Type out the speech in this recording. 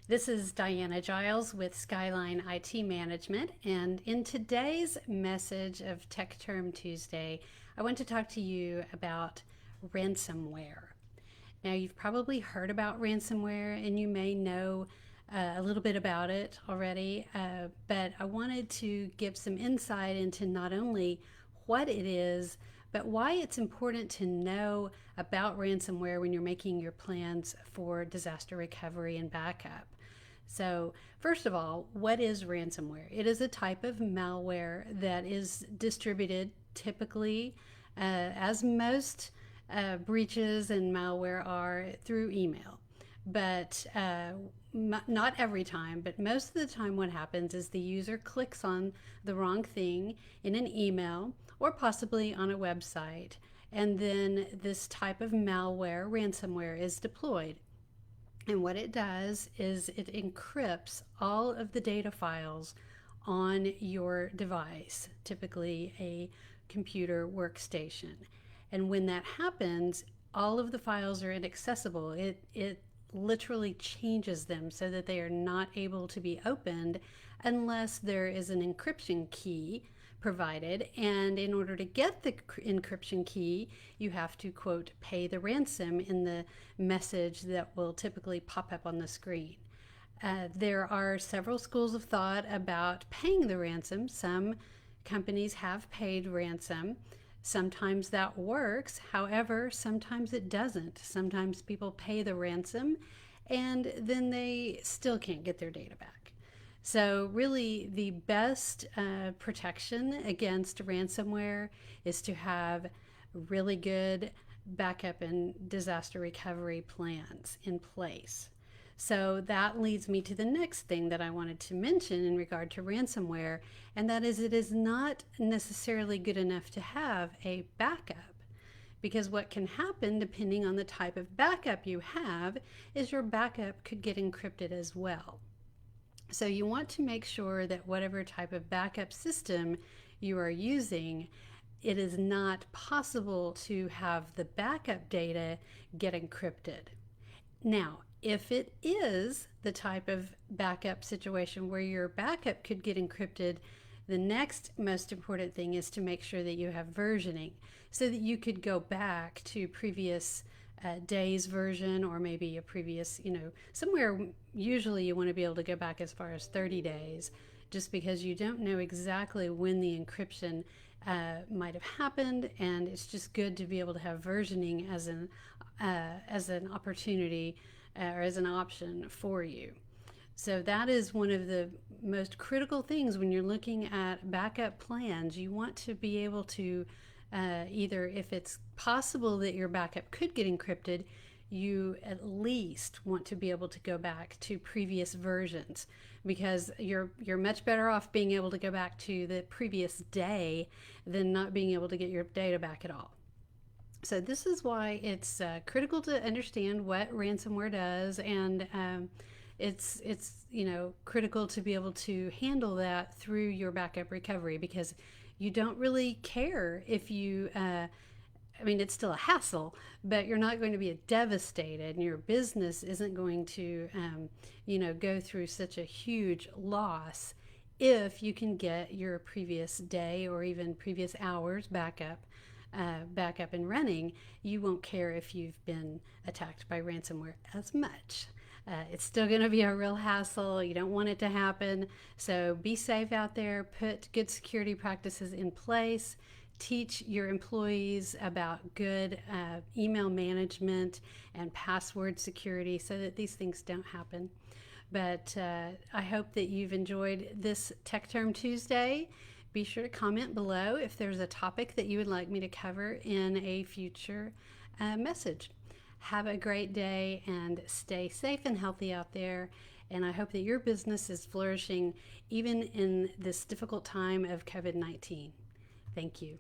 This is Diana Giles with Skyline IT Management, and in today's message of Tech Term Tuesday, I want to talk to you about ransomware. Now, you've probably heard about ransomware and you may know a little bit about it already, but I wanted to give some insight into not only what it is, but why it's important to know about ransomware when you're making your plans for disaster recovery and backup. So, first of all, what is ransomware? It is a type of malware that is distributed typically, as most breaches and malware are, through email. But not every time, but most of the time, what happens is the user clicks on the wrong thing in an email or possibly on a website, and then this type of malware, ransomware, is deployed. And what it does is it encrypts all of the data files on your device, typically a computer workstation. And when that happens, all of the files are inaccessible. It literally changes them so that they are not able to be opened unless there is an encryption key provided. And in order to get the encryption key, you have to, quote, pay the ransom in the message that will typically pop up on the screen. There are several schools of thought about paying the ransom. Some companies have paid ransom. Sometimes that works. However, sometimes it doesn't. Sometimes people pay the ransom and then they still can't get their data back. So really the best protection against ransomware is to have really good backup and disaster recovery plans in place. So that leads me to the next thing that I wanted to mention in regard to ransomware, and that is it is not necessarily good enough to have a backup. Because what can happen, depending on the type of backup you have, is your backup could get encrypted as well. So you want to make sure that whatever type of backup system you are using, it is not possible to have the backup data get encrypted. Now, if it is the type of backup situation where your backup could get encrypted, the next most important thing is to make sure that you have versioning so that you could go back to previous day's version, or maybe a previous, somewhere. Usually you want to be able to go back as far as 30 days, just because you don't know exactly when the encryption might have happened, and it's just good to be able to have versioning as an opportunity or as an option for you. So that is one of the most critical things when you're looking at backup plans. You want to be able to either, if it's possible that your backup could get encrypted, you at least want to be able to go back to previous versions, because you're much better off being able to go back to the previous day than not being able to get your data back at all. So this is why it's critical to understand what ransomware does, and it's critical to be able to handle that through your backup recovery, because you don't really care if you it's still a hassle, but you're not going to be devastated, and your business isn't going to go through such a huge loss if you can get your previous day or even previous hours back up and running. You won't care if you've been attacked by ransomware as much. It's still going to be a real hassle. You don't want it to happen. So be safe out there. Put good security practices in place. Teach your employees about good email management and password security so that these things don't happen. But I hope that you've enjoyed this Tech Term Tuesday. Be sure to comment below if there's a topic that you would like me to cover in a future message. Have a great day and stay safe and healthy out there. And I hope that your business is flourishing even in this difficult time of COVID-19. Thank you.